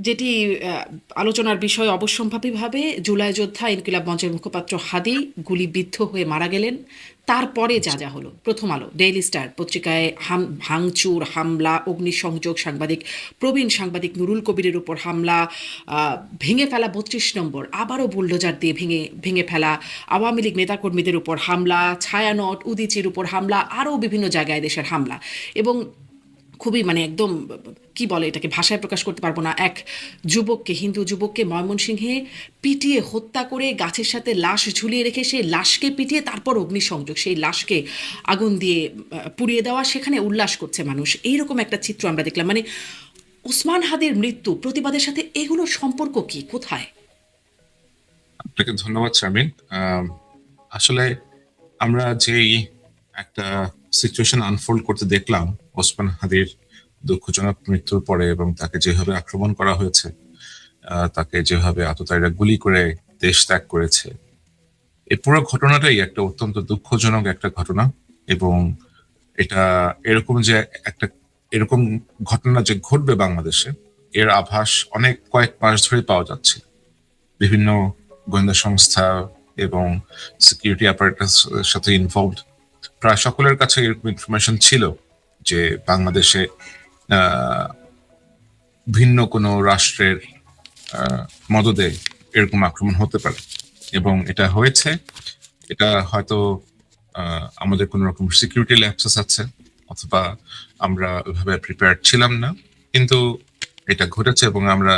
যেটি আলোচনার বিষয় অবশ্যম্ভাবীভাবে জুলাই যোদ্ধা ইনকিলাব মঞ্চের মুখপাত্র হাদি গুলিবিদ্ধ হয়ে মারা গেলেন। তারপরে যা যা হলো, প্রথম আলো, ডেইলি স্টার পত্রিকায় ভাঙচুর, হামলা, অগ্নিসংযোগ, প্রবীণ সাংবাদিক নুরুল কবিরের উপর হামলা, ভেঙে ফেলা 32 নম্বর, আবারও বুলডোজার দিয়ে ভেঙে ভেঙে ফেলা, আওয়ামী লীগ নেতাকর্মীদের উপর হামলা, ছায়ানট, উদীচীর উপর হামলা, আরও বিভিন্ন জায়গায় দেশের হামলা। এবং খুবই মানে একদম কি বলে এটাকে, ভাষায় প্রকাশ করতে পারবো না, এক যুবককে, হিন্দু যুবককে ময়মনসিংহে পিটিয়ে হত্যা করে গাছের সাথে লাশ ঝুলিয়ে রেখে সেই লাশকে পিটিয়ে তারপর অগ্নিসংযোগ, সেই লাশকে আগুন দিয়ে পুড়িয়ে দেওয়া, সেখানে উল্লাস করছে মানুষ। এইরকম একটা চিত্র আমরা দেখলাম। মানে ওসমান হাদির মৃত্যু, প্রতিবাদের সাথে এগুলোর সম্পর্ক কি, কোথায়? আপনাকে ধন্যবাদ শারমিন। আসলে আমরা যেই একটা সিচুয়েশন আনফোল্ড করতে দেখলাম ওসমান হাদির দুঃখজনক মৃত্যুর পরে, এবং তাকে যেভাবে আক্রমণ করা হয়েছে, তাকে যেভাবে আততায়ীরা গুলি করে দেশ ত্যাগ করেছে, এই পুরো ঘটনাটাই একটা অত্যন্ত দুঃখজনক একটা ঘটনা। এবং এটা এরকম যে একটা এরকম ঘটনা যে ঘটবে বাংলাদেশে, এর আভাস অনেক কয়েক মাস ধরে পাওয়া যাচ্ছে। বিভিন্ন গোয়েন্দা সংস্থা এবং সিকিউরিটি অ্যাপারেটাস সাথে ইনভলভড প্রায় সকলের কাছে এরকম ইনফরমেশন ছিল যে বাংলাদেশে আহ, ভিন্ন কোনো রাষ্ট্রের মদদে এরকম আক্রমণ হতে পারে, এবং এটা হয়েছে। এটা হয়তো আমাদের কোনো রকম সিকিউরিটি ল্যাপসেস আছে, অথবা আমরা ওইভাবে প্রিপেয়ার্ড ছিলাম না, কিন্তু এটা ঘটেছে এবং আমরা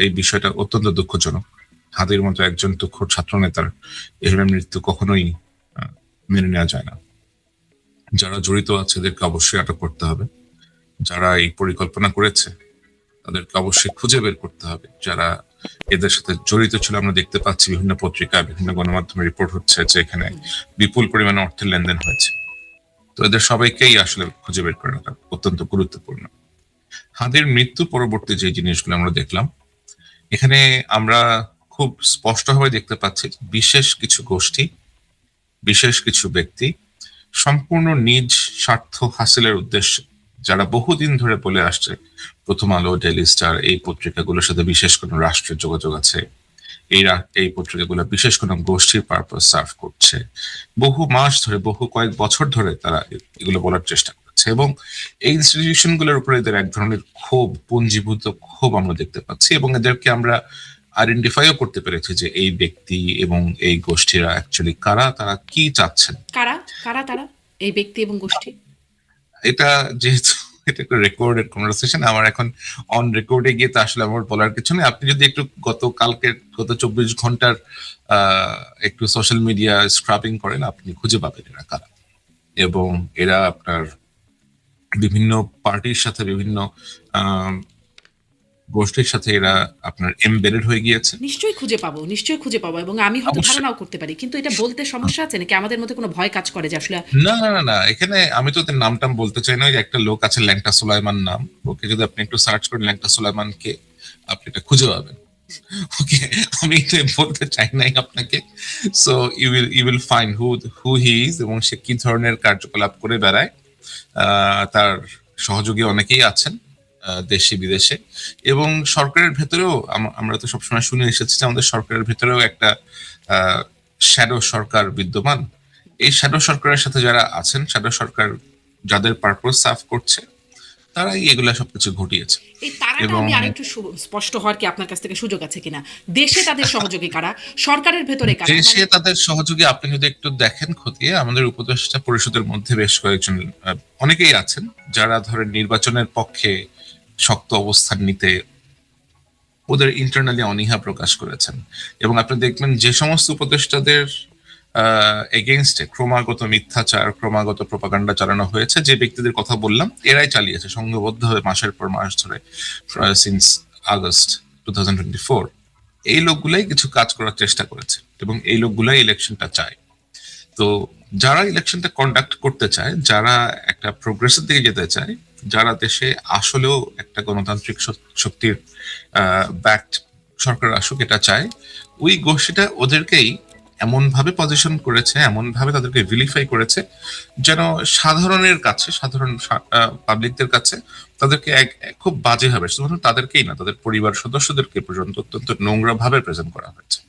এই বিষয়টা অত্যন্ত দুঃখজনক। হাদির মতো একজন দক্ষ ছাত্র নেতার এভাবে মৃত্যু কখনোই মেনে নেওয়া যায় না। যারা জড়িত আছে এদেরকে অবশ্যই আটক করতে হবে। যারা এই পরিকল্পনা করেছে তাদেরকে অবশ্যই খুঁজে বের করতে হবে। যারা এদের সাথে জড়িত ছিল, আমরা দেখতে পাচ্ছি বিভিন্ন পত্রিকা, বিভিন্ন গণমাধ্যমে রিপোর্ট হচ্ছে যে এখানে বিপুল পরিমাণে অর্থের লেনদেন হয়েছে। তো এদের সবাইকেই আসলে খুঁজে বের করে রাখা অত্যন্ত গুরুত্বপূর্ণ। হাদির মৃত্যু পরবর্তী যে জিনিসগুলো আমরা দেখলাম, এখানে আমরা খুব স্পষ্টভাবে দেখতে পাচ্ছি বিশেষ কিছু গোষ্ঠী, বিশেষ কিছু ব্যক্তি সম্পূর্ণ নিজ স্বার্থ হাসিলের উদ্দেশ্যে, যারা বহুদিন ধরে বলে আসছে প্রথম আলো, ডেইলি স্টার এই পত্রিকাগুলোর সাথে বিশেষ কোনো রাষ্ট্রের যোগাযোগ আছে, এই পত্রিকাগুলো বিশেষ কোনো গোষ্ঠীর পারপাস সার্ভ করছে, বহু মাস ধরে, বহু কয়েক বছর ধরে তারা এগুলো বলার চেষ্টা করছে। এবং এই ইনস্টিটিউশন গুলোর উপরে এদের এক ধরনের ক্ষোভ, পুঞ্জীভূত ক্ষোভ আমরা দেখতে পাচ্ছি, এবং এদেরকে আমরা আইডেন্টিফাইও করতে পেরেছি যে এই ব্যক্তি এবং এই গোষ্ঠীরা অ্যাকচুয়ালি কারা, তারা কি চাচ্ছেন। কারা কারা তারা, এই ব্যক্তি এবং গোষ্ঠী? এটা যেহেতু এটা একটা রেকর্ডেড কনভারসেশন, আমার এখন অন রেকর্ডে গিয়ে তো আসলে আমার বলার কিছু নেই। আপনি যদি একটু গত 24 ঘন্টার একটু সোশ্যাল মিডিয়া স্ক্রাবিং করেন, আপনি খুঁজে পাবেন এরা কারা। এবং এরা আপনার বিভিন্ন পার্টির সাথে, বিভিন্ন আহ গোষ্ঠীর সাথে এরা আপনার এমবেডেড হয়ে গিয়েছে। নিশ্চয়ই খুঁজে পাবো, নিশ্চয়ই খুঁজে পাবো, এবং আমি হয়তো অবশ্যই। ধারণাও করতে পারি, কিন্তু এটা বলতে সমস্যা আছে নাকি? আমাদের মধ্যে কোনো ভয় কাজ করে যে আসলে? না না না না, এখানে আমি তো ওদের নাম টাম বলতে চাই না। ওই যে একটা লোক আছে ল্যাংটা সুলাইমান নাম, ওকে যদি আপনি একটু সার্চ করেন ল্যাংটা সুলাইমান কে, আপনি এটা খুঁজে পাবেন। ওকে, আমি এটা বলতে চাই নাই আপনাকে। So you will find who he is, এবং সে কি ধরনের কার্যকলাপ করে বেড়ায়। তার সহযোগী অনেকেই আছেন দেশে বিদেশে, এবং সরকারের ভেতরেও আমরা তো সবসময় শুনে এসেছি যে আমাদের সরকারের ভেতরেও একটা শ্যাডো সরকার বিদ্যমান। এই শ্যাডো সরকারের সাথে যারা আছেন, শ্যাডো সরকার যাদের পারপোজ সার্ভ করছে, তারাই এগুলা সবকিছু ঘটিয়েছে। এই তারাটা এবং আমি আরেকটু স্পষ্ট হওয়ার কি আপনার কাছ থেকে সুযোগ আছে কিনা? দেশে তাদের সহযোগী কারা, সরকারের ভেতরে কারা? দেশে মানে তাদের সহযোগী আপনি যদি একটু দেখেন খতিয়ে, আমাদের উপদেষ্টা পরিষদের মধ্যে বেশ কয়েকজন অনেকেই আছেন যারা ধরেন নির্বাচনের পক্ষে শক্ত অবস্থান নিতে ওদের ইন্টারনালি অনীহা প্রকাশ করেছেন। এবং আপনি দেখবেন যে সমস্ত উপদেষ্টাদের এগেনস্টে ক্রমাগত মিথ্যাচার, ক্রমাগত প্রপাগান্ডা চালানো হয়েছে, যে ব্যক্তিদের কথা বললাম এরাই চালিয়েছে সংঘবদ্ধভাবে মাসের পর মাস ধরে, সিন্স আগস্ট 2024। এই লোকগুলাই কিছু কাজ করার চেষ্টা করেছে, এবং এই লোকগুলাই ইলেকশনটা চায়। তো যারা ইলেকশনটা কন্ডাক্ট করতে চায়, যারা একটা প্রোগ্রেসের দিকে যেতে চায়, যারা দেশে আসলেও একটা গণতান্ত্রিক শক্তির ব্যাকড সরকার আসুক এটা চায়, ওই গোষ্ঠীটা ওদেরকেই এমন ভাবে পজিশন করেছে, এমন ভাবে তাদেরকে ভিলিফাই করেছে যেন সাধারণের কাছে, সাধারণ পাবলিকদের কাছে তাদেরকে খুব বাজে হবে, শুধুমাত্র তাদেরকেই না, তাদের পরিবার সদস্যদেরকে পর্যন্ত অত্যন্ত নোংরা ভাবে প্রেজেন্ট করা হয়েছে।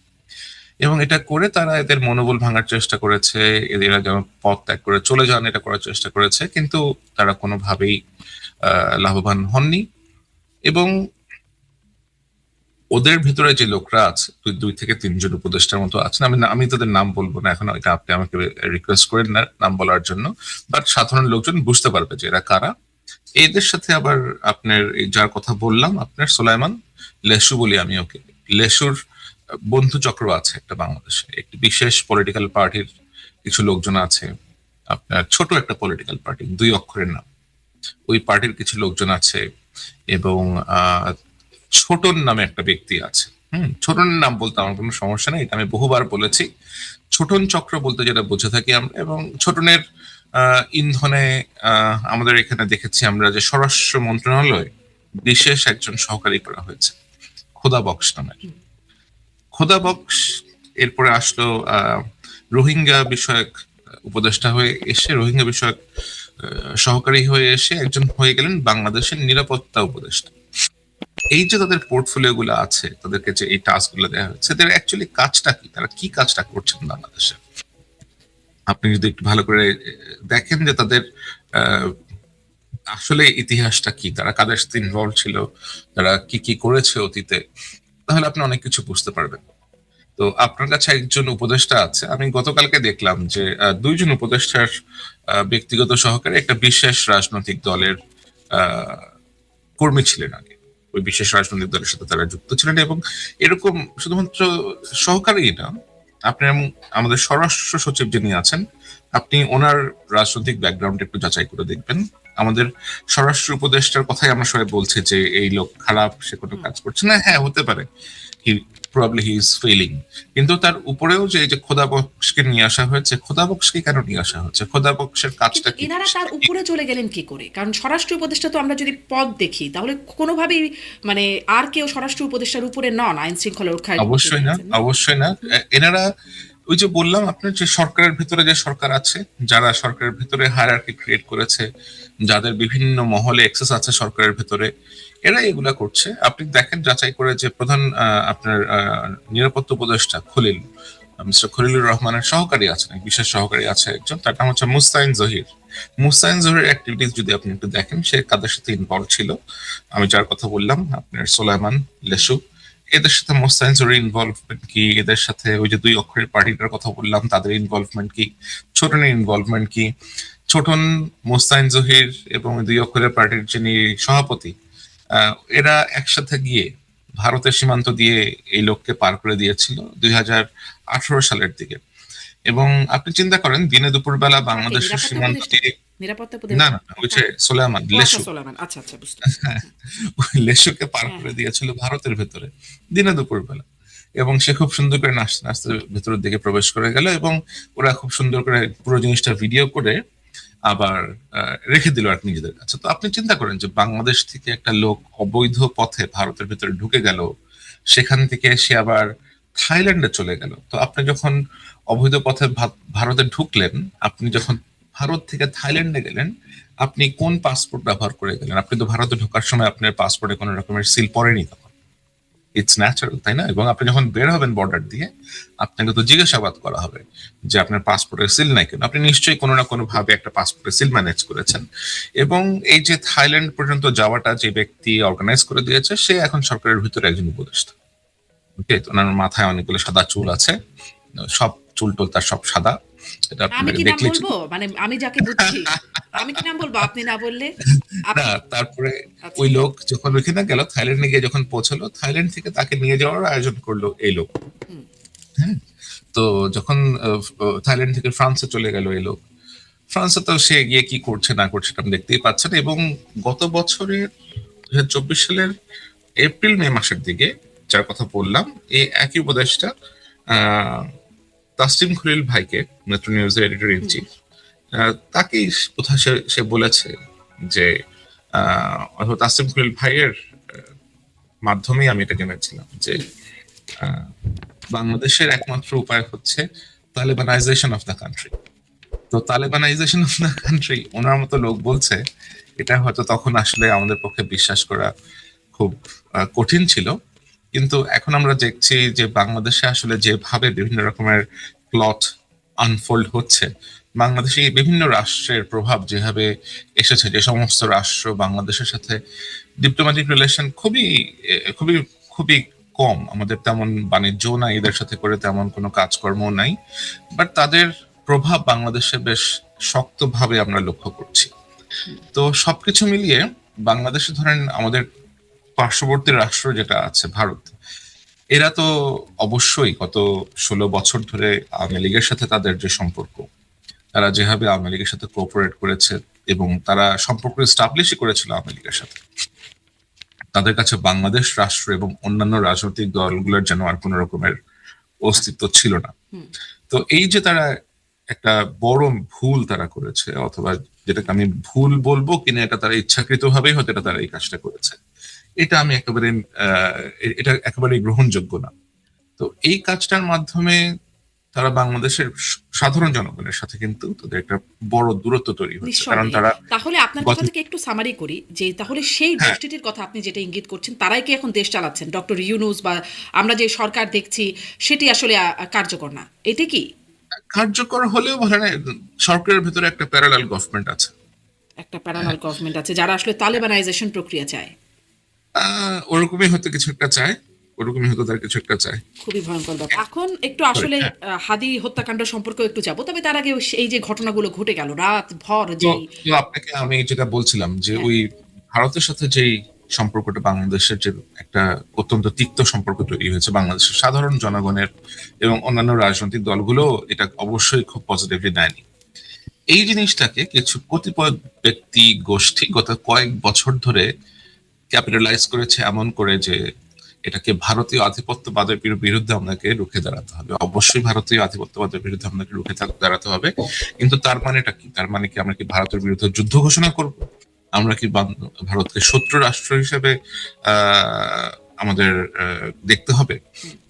এবং এটা করে তারা এদের মনোবল ভাঙার চেষ্টা করেছে, এরা যেন পথ ত্যাগ করে চলে যান এটা করার চেষ্টা করেছে, কিন্তু তারা কোনোভাবেই লাভবান হননি। এবং ওদের ভিতরে যে লোকরা আছে, 2 থেকে 3 জন উপদেষ্টার মতো আছেন, আমি তাদের নাম বলবো না এখন, এটা আপনি আমাকে রিকোয়েস্ট করেন না নাম বলার জন্য, বাট সাধারণ লোকজন বুঝতে পারবে যে এরা কারা। এদের সাথে আবার আপনার যার কথা বললাম, আপনার সোলাইমান লেসু বলি আমি ওকে, লেসুর বন্ধু চক্র আছে একটা বাংলাদেশে, একটি বিশেষ পলিটিক্যাল পার্টির কিছু লোকজন আছে, আপনার ছোট একটা পলিটিক্যাল পার্টি, 2 অক্ষরের নাম, ওই পার্টির কিছু লোকজন আছে। এবং ছোটন নামে একটা ব্যক্তি আছে। ছোটনের নাম বলতে আমার কোনো সমস্যা নেই, এটা আমি বহুবার বলেছি। ছোটন চক্র বলতে যেটা বুঝে থাকি আমরা, এবং ছোটনের ইন্ধনে আমাদের এখানে দেখেছি আমরা যে স্বরাষ্ট্র মন্ত্রণালয়ে বিশেষ একজন সহকারী করা হয়েছে খোদা বক্স নামের। খোদা বক্স এরপরে আসলো রোহিঙ্গা বিষয়ক উপদেষ্টা হয়ে এসে, রোহিঙ্গা বিষয়ক সহকারী হয়ে এসে একজন হয়ে গেলেন বাংলাদেশের নিরাপত্তা উপদেষ্টা। এই যে তাদের পোর্টফোলিও গুলো আছে, তাদেরকে যে এই টাস্ক গুলো দেওয়া হচ্ছে, তাদের অ্যাকচুয়ালি কাজটা কি, তারা কি কাজটা করছেন বাংলাদেশে? আপনি যদি একটু ভালো করে দেখেন যে তাদের আসলে ইতিহাসটা কি, তারা কাদের সাথে ইনভলভ ছিল, তারা কি কি করেছে অতীতে, তাহলে আপনি অনেক কিছু বুঝতে পারবেন। তো আপনার কাছে একজন উপদেষ্টা আছে, আমি গতকালকে দেখলাম যে 2 জন উপদেষ্টার ব্যক্তিগত সহকারে একটা বিশেষ রাজনৈতিক দলের কর্মী ছিলেন আগে, ওই বিশেষ রাজনৈতিক দলের সাথে তারা যুক্ত ছিলেন। এবং এরকম শুধুমাত্র সহকারী না, আপনি আমাদের স্বরাষ্ট্র সচিব যিনি আছেন, আপনি ওনার রাজনৈতিক ব্যাকগ্রাউন্ড একটু যাচাই করে দেখবেন। আমাদের স্বরাষ্ট্র উপদেষ্টার কথাই আমরা সবাই বলছি যে এই লোক খারাপ, সে কোনো কাজ করছে না। হ্যাঁ, হতে পারে, প্রবাবলি হি ইজ ফেইলিং, কিন্তু তার উপরেও যে এই যে খোদা বক্সকে নিয়ে আসা হয়েছে, খোদা বক্সকে কেন নিয়ে আসা হচ্ছে, খোদা বক্সের কাজটা কি? এনারা তার উপরে চলে গেলেন কি করে? কারণ স্বরাষ্ট্র উপদেষ্টা তো আমরা যদি পদ দেখি তাহলে কোনোভাবেই মানে আর কেউ স্বরাষ্ট্র উপদেষ্টার উপরে নন আইন শৃঙ্খলা রক্ষায়। অবশ্যই না, অবশ্যই না। এনারা ওই যে বললাম আপনার, যে সরকারের ভিতরে যে সরকার আছে, যারা সরকারের ভিতরে হায়ারার্কি ক্রিয়েট করেছে, যাদের বিভিন্ন মহলে এক্সেস আছে সরকারের ভিতরে, এরা এগুলা করছে। আপনি দেখেন যাচাই করে যে প্রধান আপনার নিরাপত্তা উপদেষ্টা মিস্টার খলিলুর রহমানের সহকারী আছেন, বিশেষ সহকারী আছে একজন, তার নাম হচ্ছে মুস্তাইন জহির। মুস্তাইন জহির অ্যাক্টিভিটিস যদি আপনি একটু দেখেন, সে কাদের সাথে ইনভলভ ছিল, আমি যার কথা বললাম আপনার সোলাইমান লেসু, এদের সাথে মোস্তাইন জহির ইনভলভমেন্ট কি, এদের সাথে ওই যে 2 অক্ষরের পার্টিটার কথা বললাম তাদের ইনভলভমেন্ট কি, ছোটনের ইনভলভমেন্ট কি, ছোটন, মোস্তাইন জহির এবং 2 অক্ষরের পার্টির যিনি সভাপতি, এরা একসাথে গিয়ে ভারতের সীমান্ত দিয়ে এই লোককে পার করে দিয়েছিল 2018 সালের দিকে। এবং আপনি চিন্তা করেন, দিনে দুপুর বেলা বাংলাদেশের সীমান্ত দিয়ে, না না ওই যে সোলাইমান লেসু, আচ্ছা আচ্ছা, বুঝতে ওই লেসুকে পার করে দিয়েছিল ভারতের ভেতরে দিনে দুপুর বেলা। এবং সে খুব সুন্দর করে নাচতে নাচতে ভেতরের দিকে প্রবেশ করে গেল, এবং ওরা খুব সুন্দর করে পুরো জিনিসটা ভিডিও করে আবার রেখে দিল আর নিজেদের কাছে। তো আপনি চিন্তা করেন যে বাংলাদেশ থেকে একটা লোক অবৈধ পথে ভারতের ভিতরে ঢুকে গেল, সেখান থেকে সে আবার থাইল্যান্ডে চলে গেল। তো আপনি যখন অবৈধ পথে ভারতে ঢুকলেন, আপনি যখন ভারত থেকে থাইল্যান্ডে গেলেন, আপনি কোন পাসপোর্ট ব্যবহার করে গেলেন? আপনি তো ভারতে ঢোকার সময় আপনার পাসপোর্টে কোনো রকমের সিল পড়েনি তখন, ইটস ন্যাচারাল, তাই না? এবং আপনি যখন বের হবেন বর্ডার দিয়ে, আপনাকে তো জিজ্ঞাসাবাদ করা হবে যে আপনার পাসপোর্টের সিল নাই কেন। আপনি নিশ্চয়ই কোনো না কোনো ভাবে একটা পাসপোর্টের সিল ম্যানেজ করেছেন। এবং এই যে থাইল্যান্ড পর্যন্ত যাওয়াটা যে ব্যক্তি অর্গানাইজ করে দিয়েছে, সে এখন সরকারের ভিতরে একজন উপদেষ্টা। ওকে, ওনার মাথায় অনেকগুলো সাদা চুল আছে, সব চুল টুল তার সব সাদা। এটা আমি আপনাকে কি নাম দেখলে বলবো? মানে আমি যাকে বুঝছি আমি কি নাম বলবো আপনি না বললে? না, তারপরে আচ্ছা। ওই লোক যখন ওইখানে গেল, থাইল্যান্ডে গিয়ে যখন পৌঁছলো, থাইল্যান্ড থেকে তাকে নিয়ে যাওয়ার আয়োজন করলো এই লোক। হ্যাঁ, তো যখন থাইল্যান্ড থেকে ফ্রান্সে চলে গেল এই লোক, ফ্রান্সে তো সে গিয়ে কি করছে না করছে আপনি দেখতেই পাচ্ছেন। এবং গত বছরের 2024 সালের এপ্রিল-মে মাসের দিকে, যার কথা বললাম, এই একই উপদেশটা তাসলিম খলিল ভাইকে, মেট্রো নিউজের এডিটর ইন চিফ, তাকেই কোথায় সে বলেছে যে অথবা তাসলিম খলিল ভাইয়ের মাধ্যমেই আমি এটা জেনেছিলাম যে বাংলাদেশের একমাত্র উপায় হচ্ছে তালেবানাইজেশন অফ দ্য কান্ট্রি। তো তালেবানাইজেশন অফ দ্য কান্ট্রি ওনার মতো লোক বলছে, এটা হয়তো তখন আসলে আমাদের পক্ষে বিশ্বাস করা খুব কঠিন ছিল। কিন্তু এখন আমরা দেখছি যে বাংলাদেশে আসলে যেভাবে বিভিন্ন রকমের প্লট আনফোল্ড হচ্ছে, বাংলাদেশে এই বিভিন্ন রাষ্ট্রের প্রভাব যেভাবে এসেছে, যে সমস্ত রাষ্ট্র বাংলাদেশের সাথে ডিপ্লোম্যাটিক রিলেশন খুবই খুবই খুবই কম, আমাদের তেমন বাণিজ্য নাই, এদের সাথে করে তেমন কোনো কাজকর্ম নাই, বাট তাদের প্রভাব বাংলাদেশে বেশ শক্তভাবে আমরা লক্ষ্য করছি। তো সবকিছু মিলিয়ে বাংলাদেশে ধরেন আমাদের পার্শ্ববর্তী রাষ্ট্র যেটা আছে ভারত, এরা তো অবশ্যই গত 16 বছর ধরে আওয়ামী লীগের সাথে তাদের যে সম্পর্ক, তারা যেভাবে আওয়ামী লীগের সাথে কোঅপারেট করেছে এবং তারা সম্পর্ক এস্টাবলিশই করেছিল আওয়ামী লীগের সাথে, তাদের কাছে বাংলাদেশ রাষ্ট্র এবং অন্যান্য রাজনৈতিক দলগুলোর যেন আর কোনো রকমের অস্তিত্ব ছিল না। তো এই যে তারা একটা বড় ভুল তারা করেছে, অথবা যেটাকে আমি ভুল বলবো কিনা এটা তারা ইচ্ছাকৃত ভাবেই হয়তো এটা তারা এই কাজটা করেছে, এটা আমি একেবারে এটা একেবারে গ্রহণযোগ্য না। তো এই কাজটার মাধ্যমে তারা বাংলাদেশের সাধারণ জনগণের সাথে কিন্তু তাদের একটা বড় দূরত্ব তৈরি হচ্ছে, কারণ নিঃসন্দেহে। তারা তাহলে আপনার গত কথা থেকে একটু সামারি করি যে তাহলে সেই হ্যাঁ গোষ্ঠীটির কথা আপনি যেটা ইঙ্গিত করছেন তারাই কি এখন দেশ চালাচ্ছেন? ডক্টর ইউনূস বা আমরা যে সরকার দেখছি সেটি আসলে কার্যকর না, এটা কি কার্যকর হলেও মানে সরকারের ভেতরে একটা প্যারালাল গভর্নমেন্ট আছে। একটা প্যারালাল গভর্নমেন্ট আছে যারা আসলে তালেবানাইজেশন প্রক্রিয়া চায়? ওরকমই হয়তো কিছু একটা চায়, ওরকমই হয়তো তার কিছু একটা চায়। খুবই ভয়ঙ্কর ব্যাপার। এখন একটু Sorry, আসলে হ্যাঁ। হাদি হত্যাকাণ্ড সম্পর্কেও একটু যাব, তবে তার আগে এই যে ঘটনাগুলো ঘটে গেল রাত ভর তো যেই। তো আপনাকে আমি যেটা বলছিলাম যে হ্যাঁ। ওই ভারতের সাথে যেই সম্পর্কটা বাংলাদেশের, যে একটা অত্যন্ত তিক্ত সম্পর্ক তৈরি হয়েছে বাংলাদেশের সাধারণ জনগণের এবং অন্যান্য রাজনৈতিক দলগুলো এটা অবশ্যই খুব পজিটিভলি নেয়নি। এই জিনিসটাকে কিছু কতিপয় ব্যক্তি গোষ্ঠী গত কয়েক বছর ধরে ক্যাপিটালাইজ করেছে এমন করে যে এটাকে ভারতীয় আধিপত্যবাদের বিরুদ্ধে আপনাকে রুখে দাঁড়াতে হবে। অবশ্যই ভারতীয় আধিপত্যবাদের বিরুদ্ধে আপনাকে রুখে দাঁড়াতে হবে, কিন্তু তার মানেটা কি? তার মানে কি আমরা কি ভারতের বিরুদ্ধে যুদ্ধ ঘোষণা করব? আমরা কি ভারতকে শত্রু রাষ্ট্র হিসেবে আমাদের দেখতে হবে?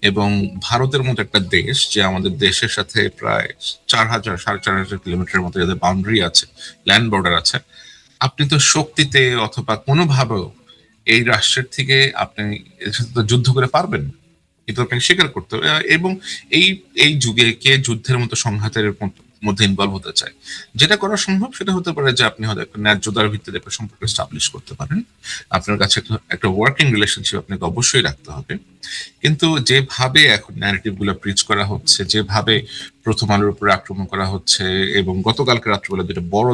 এবং ভারতের মতো একটা দেশ, যে আমাদের দেশের সাথে প্রায় 4,000 4,500 কিলোমিটারের মতো যাদের বাউন্ডারি আছে, ল্যান্ড বর্ডার আছে, আপনি তো শক্তিতে অথবা কোনোভাবেও এই রাষ্ট্রের থেকে আপনি এর সাথে তো যুদ্ধ করে পারবেন না। এটা আপনাকে স্বীকার করতে হবে। এবং এই এই যুগে কে যুদ্ধের মতো সংঘাতের মধ্যে ইনভলভ হতে চায়? যেটা করা সম্ভব সেটা হতে পারে যে আপনি হয়তো একটা ন্যায্যতার ভিত্তিতে একটা সম্পর্ক এস্টাবলিশ করতে পারেন, আপনার কাছে একটা ওয়ার্কিং রিলেশনশিপ আপনাকে অবশ্যই রাখতে হবে। কিন্তু যেভাবে এখন ন্যারেটিভ গুলো প্রিচ করা হচ্ছে, যেভাবে প্রথম আলোর উপরে আক্রমণ করা হচ্ছে, এবং গতকালকে রাত্রিবেলা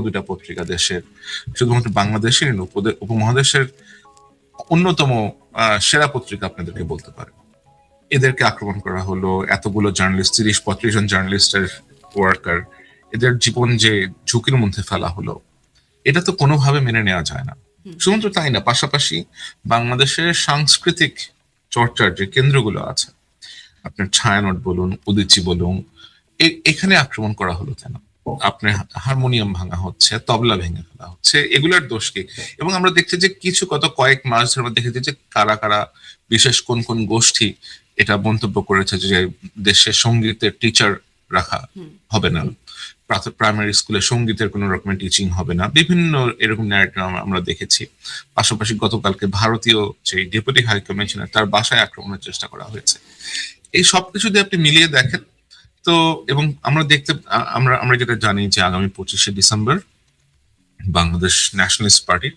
দুটা পত্রিকা দেশের, শুধুমাত্র বাংলাদেশের নয়, উপমহাদেশের অন্যতম সেরা পত্রিকা আপনাদেরকে বলতে পারে, এদেরকে আক্রমণ করা হলো। এতগুলো জার্নালিস্ট, 30-35 জন জার্নালিস্টের ওয়ার্কার, এদের জীবন যে ঝুঁকির মধ্যে ফেলা হলো, এটা তো কোনোভাবে মেনে নেওয়া যায় না। শুধুমাত্র তাই না, পাশাপাশি বাংলাদেশের সাংস্কৃতিক চর্চার যে কেন্দ্রগুলো আছে, আপনার ছায়ানট বলুন, উদীচী বলুন, এখানে আক্রমণ করা হলো কেন? আপনার হারমোনিয়াম ভাঙা হচ্ছে, তবলা ভেঙে ফেলা হচ্ছে, এগুলার দোষ কি? এবং আমরা দেখছি যে কিছু গত কয়েক মাস ধরে আমরা দেখেছি যে কারা কারা, বিশেষ কোন কোন গোষ্ঠী এটা মন্তব্য করেছে যে দেশে সঙ্গীতের টিচার রাখা হবে না, প্রাইমারি স্কুলে সঙ্গীতের কোনো রকমের টিচিং হবে না, বিভিন্ন এরকম ন্যারেটিভ আমরা দেখেছি। পাশাপাশি গতকালকে ভারতীয় যে ডেপুটি হাই কমিশনার, তার বাসায় আক্রমণের চেষ্টা করা হয়েছে। এই সবকিছু দিয়ে আপনি মিলিয়ে দেখেন তো, এবং আমরা আমরা আমরা যেটা জানি যে আগামী 25শে ডিসেম্বর বাংলাদেশ ন্যাশনালিস্ট পার্টির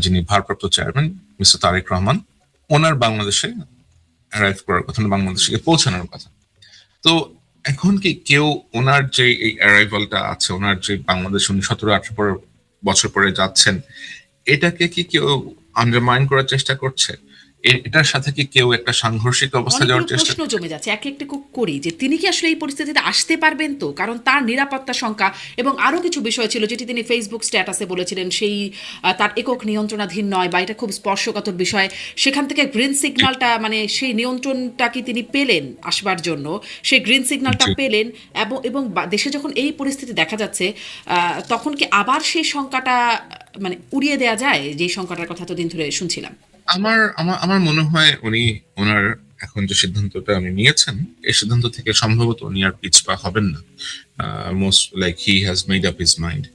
যিনি ভারপ্রাপ্ত চেয়ারম্যান মিস্টার তারেক রহমান, ওনার বাংলাদেশে অ্যারাইভ করার কথা, বাংলাদেশে পৌঁছানোর কথা। তো এখন কি কেউ ওনার যে এই অ্যারাইভালটা আছে, ওনার যে বাংলাদেশ উনি 17-18 বছর পরে যাচ্ছেন, এটাকে কি কেউ আন্ডারমাইন করার চেষ্টা করছে? এটার সাথে কি কেউ একটা সাংঘর্ষিক অবস্থা অনেকগুলো যাওয়ার চেষ্টা? প্রশ্ন জমে যাচ্ছে, এক একটা করি যে তিনি কি আসলে এই পরিস্থিতিতে আসতে পারবেন তো? কারণ তার নিরাপত্তা শঙ্কা এবং আরও কিছু বিষয় ছিল যেটি তিনি ফেসবুক স্ট্যাটাসে বলেছিলেন, সেই তার একক নিয়ন্ত্রণাধীন নয়, বা এটা খুব স্পর্শকাতর বিষয়। সেখান থেকে গ্রিন সিগন্যালটা, মানে সেই নিয়ন্ত্রণটা কি তিনি পেলেন আসবার জন্য? সেই গ্রিন সিগন্যালটা জি। পেলেন, এবং দেশে যখন এই পরিস্থিতি দেখা যাচ্ছে, তখন কি আবার সেই শঙ্কাটা মানে উড়িয়ে দেওয়া যায়, যেই শঙ্কাটার কথা এতদিন ধরে শুনছিলাম? আমার আমার আমার মনে হয় উনি ওনার এখন যে সিদ্ধান্তটা উনি নিয়েছেন, এই সিদ্ধান্ত থেকে সম্ভবত উনি আর পিছপা হবেন না। Most like he has made up his mind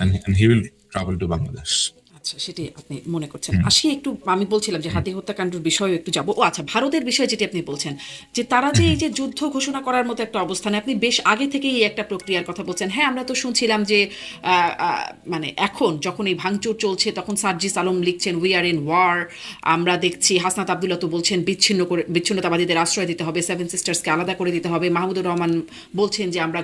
and he will travel to Bangladesh. আচ্ছা, সেটি আপনি মনে করছেন। আসি একটু, আমি বলছিলাম যে হাদি হত্যাকাণ্ডের বিষয়ে একটু যাব। ও আচ্ছা, ভারতের বিষয়ে যেটি আপনি বলছেন যে তারা যে এই যে যুদ্ধ ঘোষণা করার মতো একটা অবস্থানে, আপনি বেশ আগে থেকেই এই একটা প্রক্রিয়ার কথা বলছেন। হ্যাঁ, আমরা তো শুনছিলাম যে মানে এখন যখন এই ভাঙচুর চলছে তখন সার্জিস আলম লিখছেন উই আর ইন ওয়ার। আমরা দেখছি হাসনাত আবদুল্লাহ তো বলছেন বিচ্ছিন্নতাবাদীদের আশ্রয় দিতে হবে, সেভেন সিস্টার্সকে আলাদা করে দিতে হবে। মাহমুদুর রহমান বলছেন যে আমরা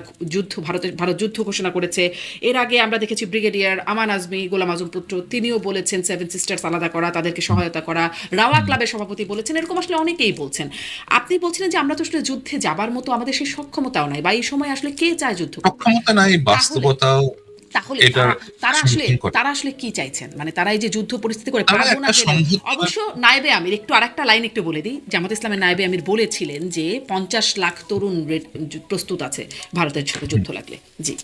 ভারত যুদ্ধ ঘোষণা করেছে। এর আগে আমরা দেখেছি ব্রিগেডিয়ার আমান আজমি, গোলাম আজম পুত্র, তিনিও বলেছেন সেভেন সিস্টার্স আলাদা করা, তাদেরকে সহায়তা করা। রাওয়া ক্লাবের সভাপতি বলেছেন, এরকম আসলে অনেকেই বলছেন। আপনি বলছিলেন যে আমরা তো আসলে যুদ্ধে যাবার মতো আমাদের সেই সক্ষমতাও নাই, বা এই সময় আসলে কে চায় যুদ্ধ করতে? সক্ষমতা নাই, তাহলে বাস্তবতাও তাহলে এটার তারা তারা আসলে সমর্থন করে। তারা আসলে কি চাইছেন? মানে তারা এই যে যুদ্ধ পরিস্থিতি করে তারা পারবো না একটা গেলেও, সমঝোতা। অবশ্য নায়েবে আমির একটু আরেকটা লাইন একটু বলে দিই, জামাত ইসলামের নায়েবে আমির বলেছিলেন যে 50 লাখ তরুণ প্রস্তুত আছে ভারতের সাথে যুদ্ধ লাগলে। জি।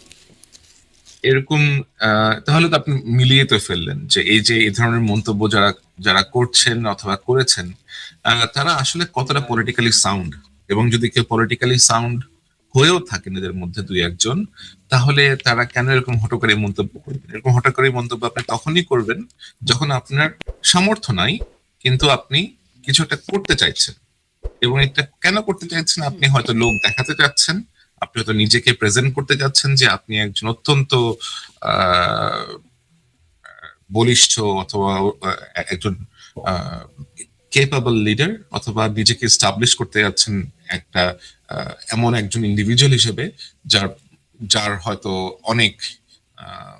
এরকম তাহলে তো আপনি মিলিয়ে তো ফেললেন যে এই ধরনের মন্তব্য যারা যারা করছেন অথবা করেছেন, তারা আসলে কতটা পলিটিক্যালি সাউন্ড। এবং যদি কেউ পলিটিক্যালি সাউন্ড হয়েও থাকেন এদের মধ্যে দুই একজন, তাহলে তারা কেন এরকম হঠকারী মন্তব্য করবেন? এরকম হঠকারী মন্তব্য আপনি তখনই করবেন যখন আপনার সামর্থ্য নাই, কিন্তু আপনি কিছু একটা করতে চাইছেন। এবং এটা কেন করতে চাইছেন? আপনি হয়তো লোক দেখাতে চাচ্ছেন, আপনি হয়তো নিজেকে প্রেজেন্ট করতে চাচ্ছেন যে আপনি একজন অত্যন্ত আহ, বলিষ্ঠ, অথবা একজন কেপাবল লিডার, অথবা নিজেকে স্টাবলিশ করতে যাচ্ছেন একটা এমন একজন ইন্ডিভিজুয়াল হিসেবে যার যার হয়তো অনেক আহ,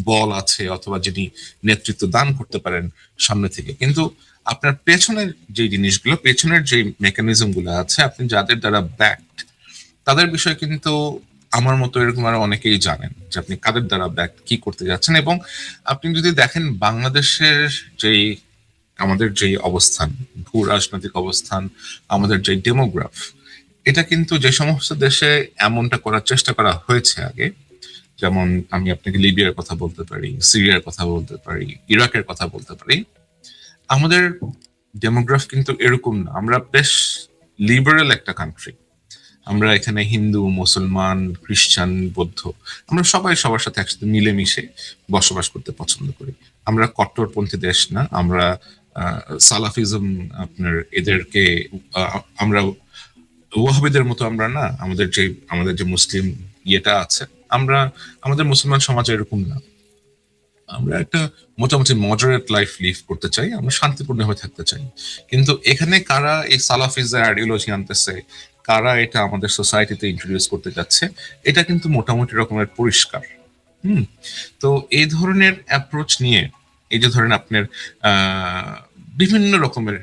বল আছে, অথবা যিনি নেতৃত্ব দান করতে পারেন সামনে থেকে। কিন্তু আপনার পেছনের যে জিনিসগুলো, পেছনের যে মেকানিজম গুলো আছে, আপনি যাদের দ্বারা ব্যাকড, তাদের বিষয়ে কিন্তু আমার মতো এরকম আরো অনেকেই জানেন যে আপনি কাদের দ্বারা ব্যাক কি করতে যাচ্ছেন। এবং আপনি যদি দেখেন বাংলাদেশের যেই আমাদের যে অবস্থান, ভূ রাজনৈতিক অবস্থান, আমাদের যে ডেমোগ্রাফ, এটা কিন্তু যে সমস্ত দেশে এমনটা করার চেষ্টা করা হয়েছে আগে, যেমন আমি আপনাকে লিবিয়ার কথা বলতে পারি, সিরিয়ার কথা বলতে পারি, ইরাকের কথা বলতে পারি, আমাদের ডেমোগ্রাফ কিন্তু এরকম না। আমরা বেশ লিবারেল একটা কান্ট্রি। আমরা এখানে হিন্দু, মুসলমান, খ্রিস্টান, বৌদ্ধ, আমরা সবাই সবার সাথে একসাথে মিলেমিশে বসবাস করতে পছন্দ করি। আমরা কট্টরপন্থী দেশ না। আমরা সালাফিজম, আপনার এদেরকে আমরা ওয়াহাবিদের মতো আমরা না। আমাদের যে মুসলিম ইয়েটা আছে, আমরা আমাদের মুসলমান সমাজ এরকম না। আমরা একটা মোটামুটি মডারেট লাইফ লিভ করতে চাই, আমরা শান্তিপূর্ণভাবে থাকতে চাই। কিন্তু এখানে কারা এই সালাফিজের আইডিওলজি আনতেছে, কারা এটা আমাদের সোসাইটিতে ইন্ট্রোডিউস করতে যাচ্ছে, এটা কিন্তু মোটামুটি রকমের পরিষ্কার। হুম। তো এই ধরনের অ্যাপ্রোচ নিয়ে, এই যে ধরেন আপনার আহ বিভিন্ন রকমের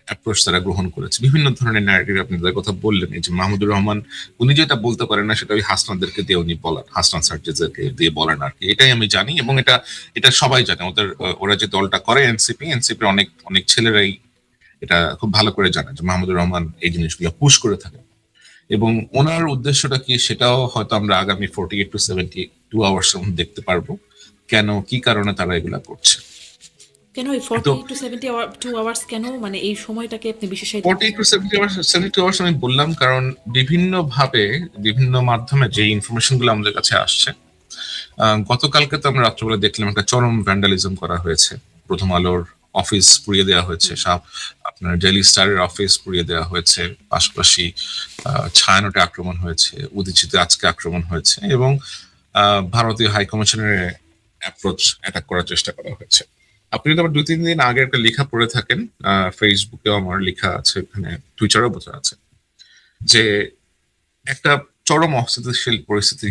অ্যাপ্রোচ তারা গ্রহণ করেছে, বিভিন্ন ধরনের ন্যারেটিভ। আপনি তাদের কথা বললেন, এই যে মাহমুদুর রহমান, উনি যেটা বলতে পারেন না সেটা ওই হাসনাদেরকে দিয়ে উনি বলেন, হাসনাত সার্জিসদেরকে দিয়ে বলেন আর কি। এটাই আমি জানি, এবং এটা এটা সবাই জানে। ওরা যে দলটা করে এনসিপির অনেক অনেক ছেলেরাই এটা খুব ভালো করে জানে যে মাহমুদুর রহমান এই জিনিসগুলো পুশ করে থাকে। এবং ওনার উদ্দেশ্যটা কি, সেটাও হয়তো আমরা আগামী 48 to 72 আওয়ার্স দেখতে পারবো, কেন কি কারণে তারা এগুলা করছে। কেন এই তো 48 to 72 আওয়ার্স কেন, মানে এই সময়টাকে আপনি বিশেষায়িত 48 to 72 আওয়ার্স আমি বললাম কারণ বিভিন্ন ভাবে, বিভিন্ন মাধ্যমে যে ইনফরমেশন গুলো আমাদের কাছে আসছে। গতকালকে তো আমরা রাত্রবেলা দেখলাম একটা চরম ভ্যান্ডালিজম করা হয়েছে। প্রথম আলোর অফিস পুড়িয়ে দেওয়া হয়েছে, আপনার ডেইলি স্টারের অফিস পুড়িয়ে দেওয়া হয়েছে, পাশাপাশি ছায়ানটে আক্রমণ হয়েছে, উদীচিতে আজকে আক্রমণ হয়েছে, এবং ভারতীয় হাই কমিশনের অ্যাটাক করার চেষ্টা করা হয়েছে। আপনি যদি আবার 2-3 দিন আগে একটা লেখা পড়ে থাকেন, ফেসবুকেও আমার লেখা আছে, ওখানে টুইটারও বোঝা আছে, যে একটা চরম অস্থিতিশীল পরিস্থিতি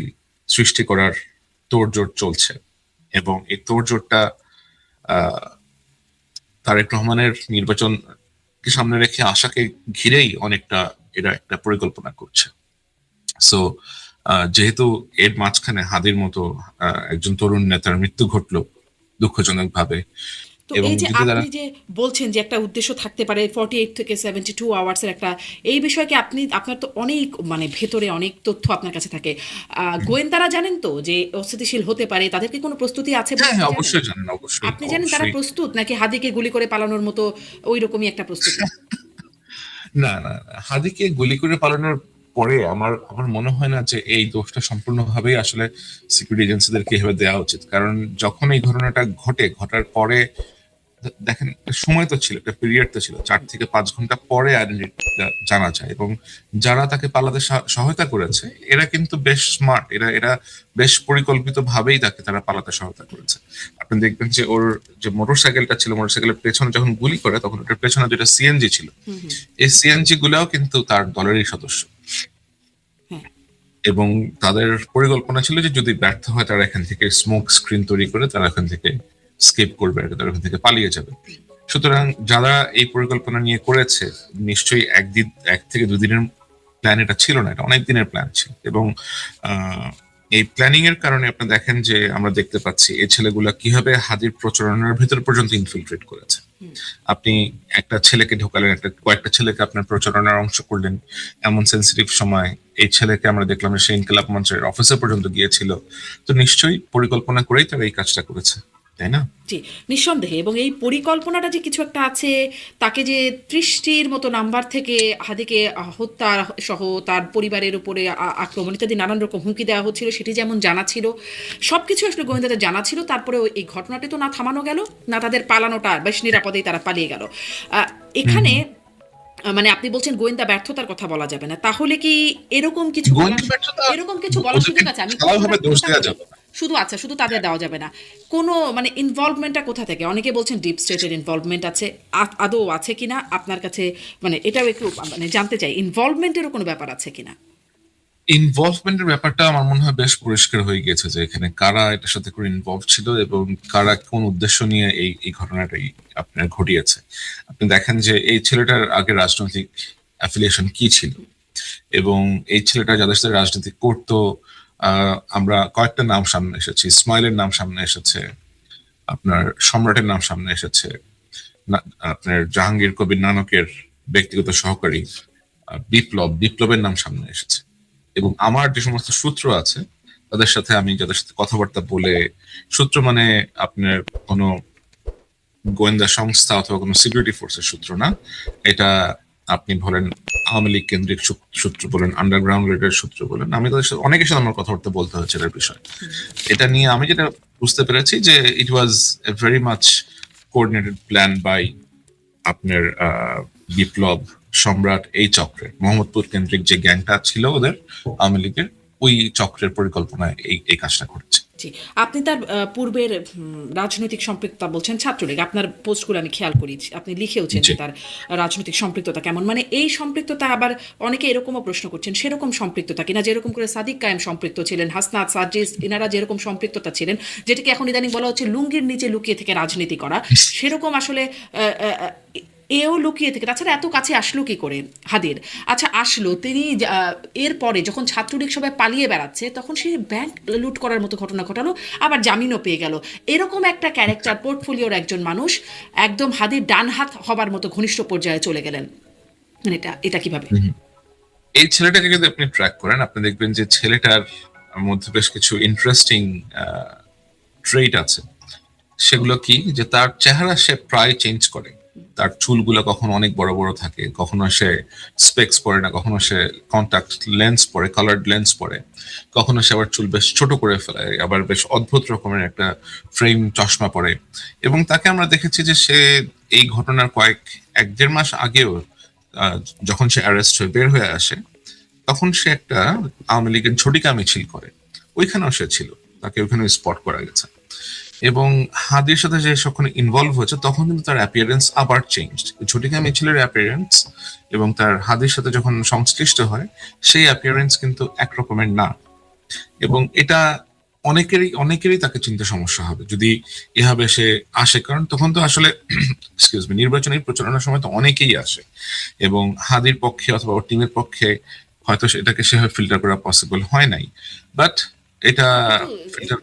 সৃষ্টি করার তোড়জোড় চলছে। এবং এই তোড়জোড়টা তারেক রহমানের নির্বাচনকে সামনে রেখে আশাকে ঘিরেই অনেকটা এরা একটা পরিকল্পনা করছে। সো যেহেতু এর মাঝখানে হাদির মতো একজন তরুণ নেতার মৃত্যু ঘটলো দুঃখজনক ভাবে, তো এবং এই যে যদি তারা আপনি যে বলছেন যে একটা উদ্দেশ্য থাকতে পারে 48 থেকে 72 আওয়ার্সের একটা, এই বিষয়কে আপনি, আপনার তো অনেক মানে ভেতরে অনেক তথ্য আপনার কাছে থাকে, গোয়েন্দারা জানেন তো যে অস্থিতিশীল হতে পারে, তাদেরকে কোনো প্রস্তুতি আছে বলে হ্যাঁ আপনি হ্যাঁ, জানেন? অবশ্যই জানেন, অবশ্যই আপনি জানেন তারা অবশ্যই। প্রস্তুত নাকি হাদিকে গুলি করে পালানোর মতো ওই রকমই একটা প্রস্তুতি? না না না, হাদিকে গুলি করে পালানোর পরে আমার আমার মনে হয় না যে এই দোষটা সম্পূর্ণভাবেই আসলে সিকিউরিটি এজেন্সিদেরকে এভাবে দেওয়া উচিত। কারণ যখন এই ঘটনাটা ঘটার পরে দেখেন, একটা সময় তো ছিল, একটা পিরিয়ড তো ছিল, 4 থেকে 5 ঘন্টা পরে আইডেন্টিটিটা জানা যায়। এবং যারা তাকে পালাতে সহায়তা করেছে এরা কিন্তু বেশ স্মার্ট, এরা এরা বেশ পরিকল্পিত ভাবেই তারা পালাতে সহায়তা করেছে। আপনি দেখবেন যে ওর যে মোটরসাইকেলটা ছিল, মোটরসাইকেলের পেছনে যখন গুলি করে তখন ওটার পেছনে যেটা সিএনজি ছিল, হুম হুম। এই সিএনজি গুলাও কিন্তু তার দলেরই সদস্য। হ্যাঁ। এবং তাদের পরিকল্পনা ছিল যে যদি ব্যর্থ হয় তারা এখান থেকে স্মোক স্ক্রিন তৈরি করে তারা এখান থেকে স্কেপ করবে, তারা এখান থেকে পালিয়ে যাবে। সুতরাং যারা এই পরিকল্পনা নিয়ে করেছে, নিশ্চয়ই 1 থেকে 2 দিনের প্ল্যান এটা ছিল না, এটা অনেক দিনের প্ল্যান ছিল। এবং আহ, এই প্ল্যানিং এর কারণে আপনি দেখেন যে আমরা দেখতে পাচ্ছি এই ছেলেগুলা কিভাবে হাদির প্রচারণার ভিতর পর্যন্ত ইনফিলট্রেট করেছে। আপনি একটা ছেলেকে ঢোকালেন, কয়েকটা ছেলেকে আপনার প্রচারণার অংশ করলেন এমন সেন্সিটিভ সময়। এই ছেলেকে আমরা দেখলাম যে সে ইনকিলাব মঞ্চের অফিসে পর্যন্ত গিয়েছিল। তো নিশ্চয়ই পরিকল্পনা করেই তারা এই কাজটা করেছে, তাই না? জি, নিঃসন্দেহে। এবং এই পরিকল্পনাটা যে কিছু একটা আছে, তাকে যে 30টির মতো নাম্বার থেকে হাদিকে হত্যা সহ তার পরিবারের উপরে আক্রমণ ইত্যাদি নানান রকম হুমকি দেওয়া হচ্ছিল, সেটি যেমন জানা ছিল, সব কিছু আসলে গোয়েন্দাদের জানা ছিল। তারপরেও এই ঘটনাটি তো না থামানো গেল, না তাদের পালানোটা বেশ নিরাপদেই তারা পালিয়ে গেল। হুম এখানে হুম। মানে আপনি বলছেন গোয়েন্দা ব্যর্থতার কথা বলা যাবে না, তাহলে কি এরকম কিছু বলার গোয়েন্দা ব্যর্থতা, এরকম কিছু বলার ওদেরকে সুযোগ আছে? আমি ঢালাওভাবে দোষ কোনটা দেওয়া করি? যাবে না। শুধু আচ্ছা, শুধু তাদের দেওয়া যাবে না, কোনো মানে ইনভলভমেন্টটা কোথা থেকে? অনেকে বলছেন ডিপ স্টেটের ইনভলভমেন্ট আছে, আদৌ আছে কিনা আপনার কাছে, মানে এটাও একটু মানে জানতে চাই, ইনভলভমেন্টেরও কোনো ব্যাপার আছে কিনা। ইনভলভমেন্টের ব্যাপারটা আমার মনে হয় বেশ পরিষ্কার হয়ে গেছে যে এখানে কারা এটার সাথে করে ইনভলভ ছিল এবং কারা কোন উদ্দেশ্য নিয়ে এই এই ঘটনাটাই আপনার ঘটিয়েছে। আপনি দেখেন যে এই ছেলেটার আগে রাজনৈতিক অ্যাফিলিয়েশন কি ছিল, এবং এই ছেলেটা যাদের সাথে রাজনীতি করতো, আমরা কয়েকটা নাম সামনে এসেছে, ইসমাইলের নাম সামনে এসেছে, আপনার সম্রাটের নাম সামনে এসেছে, আপনার জাহাঙ্গীর কবির নানকের ব্যক্তিগত সহকারী বিপ্লবের নাম সামনে এসেছে। এবং আমার যে সমস্ত সূত্র আছে তাদের সাথে, আমি যাদের সাথে কথাবার্তা বলে, সূত্র মানে আপনার কোনো গোয়েন্দা সংস্থা অথবা কোনো সিকিউরিটি ফোর্সের সূত্র না, এটা আপনি বলেন আওয়ামী লীগ কেন্দ্রিক সূত্র বলেন, আন্ডারগ্রাউন্ড রেডের সূত্র বলেন, আমি তাদের সাথে অনেকের সাথে আমার কথাবার্তা বলতে হয়েছে এটার বিষয়। এটা নিয়ে আমি যেটা বুঝতে পেরেছি যে it was a very much coordinated plan by আপনার বিপ্লব, সম্রাট, এই চক্রের মোহাম্মদপুর কেন্দ্রিক যে গ্যাংটা ছিল ওদের আওয়ামী লীগের, ওই চক্রের পরিকল্পনায় এই এই কাজটা করেছে। জি, আপনি তার পূর্বের রাজনৈতিক সম্পৃক্ততা বলছেন ছাত্রলীগ, আপনার পোস্টগুলো আমি খেয়াল করেছি, আপনি লিখেওছেন জি। যে তার রাজনৈতিক সম্পৃক্ততা কেমন। মানে এই সম্পৃক্ততা আবার অনেকে এরকমও প্রশ্ন করছেন সেরকম সম্পৃক্ততা কিনা, যেরকম করে সাদিক কায়েম সম্পৃক্ত ছিলেন, হাসনাত সার্জিস এনারা যেরকম সম্পৃক্ততা ছিলেন, যেটাকে এখন ইদানিং বলা হচ্ছে লুঙ্গির নিচে লুকিয়ে থেকে রাজনীতি করা, সেরকম আসলে এও লুকিয়ে থেকে, তাছাড়া এত কাছে আসলো কি করে হাদির? আচ্ছা, আসলো তিনি এরপরে যখন ছাত্রলীগ সবাই পালিয়ে বেড়াচ্ছে তখন সে ব্যাংক লুট করার মতো ঘটনা ঘটালো, আবার জামিনও পেয়ে গেল। এরকম একটা ক্যারেক্টার পোর্টফোলিওর একজন মানুষ একদম হাদির ডান হাত হবার মতো ঘনিষ্ঠ পর্যায়ে চলে গেলেন, মানে এটা এটা কিভাবে? এই ছেলেটাকে যদি আপনি ট্র্যাক করেন আপনি দেখবেন যে ছেলেটার মধ্যে বেশ কিছু ইন্টারেস্টিং ট্রেট আছে। সেগুলো কি, যে তার চেহারা সে প্রায় চেঞ্জ করে। তার চুলগুলো কখনো অনেক বড় বড় থাকে, কখনো সে স্পেক্স পরে না, কখনো সে কন্টাক্ট লেন্স পরে, কালার্ড লেন্স পরে, কখনো সে আবার চুল বেশ ছোট করে ফেলে, আবার বেশ অদ্ভুত রকমের একটা ফ্রেম চশমা পরে। এবং তাকে আমরা দেখেছি যে সে এই ঘটনার 1-1.5 মাস আগেও, আহ, যখন সে অ্যারেস্ট হয়ে বের হয়ে আসে তখন সে একটা আওয়ামী লীগের ঝটিকা মিছিল করে, ওইখানেও সে ছিল, তাকে ওইখানে স্পট করা গেছে। এবং হাদির সাথে যে যখন ইনভলভ হয়েছে তখন কিন্তু তার অ্যাপিয়ারেন্স আবার চেঞ্জ, ঝটিকা মিছিলের অ্যাপিয়ারেন্স এবং তার হাদির সাথে যখন সংশ্লিষ্ট হয় সেই অ্যাপিয়ারেন্স কিন্তু একরকমের না। এবং এটা অনেকেরই তাকে চিনতে সমস্যা হবে যদি এভাবে সে আসে, কারণ তখন তো আসলে এক্সকিউজ মি, নির্বাচনী প্রচারণার সময় তো অনেকেই আসে, এবং হাদির পক্ষে অথবা ওর টিমের পক্ষে হয়তো এটাকে সেভাবে ফিল্টার করা পসিবল হয় নাই। বাট এটা কিন্তু ফিল্টার।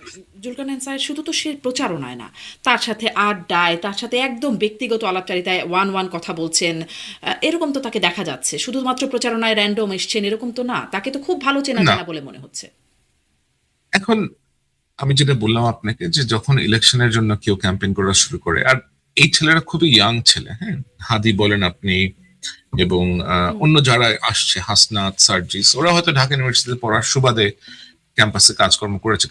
জুলকারনাইন স্যার শুধু তো সে প্রচারণায় না, তার সাথে আড্ডায়, তার সাথে একদম ব্যক্তিগত আলাপচারিতায় ওয়ান ওয়ান কথা বলছেন, এরকম তো তাকে দেখা যাচ্ছে। শুধুমাত্র প্রচারণায় র্যান্ডম এসছেন এরকম তো না, তাকে তো খুব ভালো চেনা না, জানা বলে মনে হচ্ছে। এখন আমি যেটা বললাম আপনাকে যে যখন ইলেকশনের জন্য কেউ ক্যাম্পেইন করা শুরু করে, আর এই ছেলেরা খুবই ইয়াং ছেলে, হ্যাঁ, হাদি বলেন আপনি, এবং অন্য যারা আসছে হাসনাত সার্জিস ওরা হয়তো ঢাকা ইউনিভার্সিটিতে পড়ার সুবাদে ক্যাম্পাসে কাজকর্ম করেছে,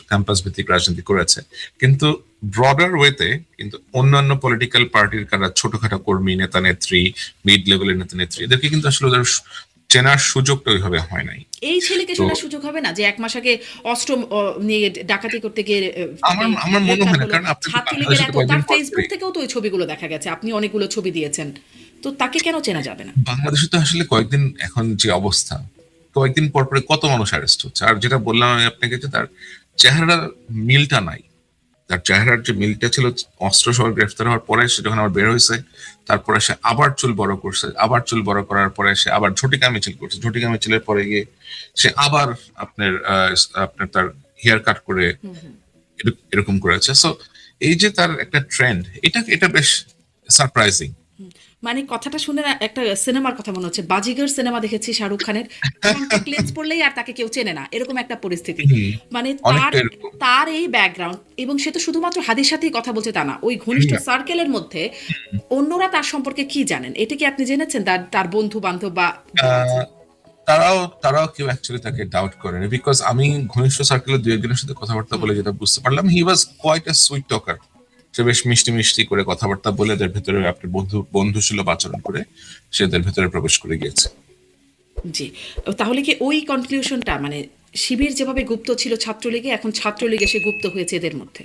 ক্যাম্পাস ভিত্তিক রাজনীতি করেছে, কিন্তু ব্রডার ওয়েতে কিন্তু অন্যান্য পলিটিক্যাল পার্টির কারা ছোটখাটো কর্মী নেতা নেত্রী মিড লেভেলের নেতা নেত্রী এদেরকে কিন্তু আসলে ওদের চেনার সুযোগটা ওইভাবে হয় নাই। এই ছেলেকে তো শোনার সুযোগ হবে না যে এক মাস আগে অস্ত্র নিয়ে ডাকাতি করতে গিয়ে আমার মনে হয় না, গ্রেফতার কারণ হলো। আপনি তো ছাত্রলীগের বাংলাদেশে এত তো কয়েকদিন তার পর ফেসবুক থেকেও তো ওই ছবিগুলো দেখা গেছে, আপনি অনেকগুলো ছবি দিয়েছেন, তো তাকে কেন চেনা যাবে না? বাংলাদেশে তো আসলে কয়েকদিন এখন যে অবস্থা, কয়েকদিন পর পরে কত মানুষ অ্যারেস্ট হচ্ছে, আর যেটা বললাম আমি আপনাকে যে তার চেহারার মিলটা নাই। তার চেহারার যে মিলটা ছিল অস্ত্র সহ গ্রেফতার হওয়ার পরে, সে যখন আবার বের হয়েছে তারপরে সে আবার চুল বড় করছে, আবার চুল বড় করার পরে সে আবার ঝটিকা মিছিল করছে, ঝটিকা মিছিলের পরে গিয়ে সে আবার আপনার তার হেয়ার কাট করে এরকম করেছে। সো এই যে তার একটা ট্রেন্ড, এটা বেশ সারপ্রাইজিং। মানে কথাটা শুনে না একটা সিনেমার কথা মনে হচ্ছে, বাজিগর সিনেমা দেখেছি শাহরুখ খানের, কন্টাক্ট লেন্স পড়লেই আর তাকে কেউ চেনে না, এরকম একটা পরিস্থিতি। মানে তার অনেকটা এরকম। তার এই ব্যাকগ্রাউন্ড, এবং সে তো শুধুমাত্র হাদির সাথেই কথা বলছে তা না, ওই ঘনিষ্ঠ সার্কেলের মধ্যে অন্যরা তার সম্পর্কে কি জানেন, এটা কি আপনি জেনেছেন? তার তার বন্ধু বান্ধব বা আহ, তারাও কেউ অ্যাকচুয়ালি তাকে ডাউট করেনি, বিকজ আমি ঘনিষ্ঠ সার্কেলের দু একজনের সাথে কথাবার্তা বলে যেটা বুঝতে পারলাম, he was quite a sweet talker. সে বেশ মিষ্টি মিষ্টি করে কথাবার্তা বলে এদের ভেতরে আপনার বন্ধু সুলভ আচরণ করে সে এদের ভেতরে প্রবেশ করে গিয়েছে। জি, তাহলে কি ওই কনক্লুশনটা, মানে শিবির যেভাবে গুপ্ত ছিল ছাত্রলীগে, এখন ছাত্রলীগে সে গুপ্ত হয়েছে এদের মধ্যে?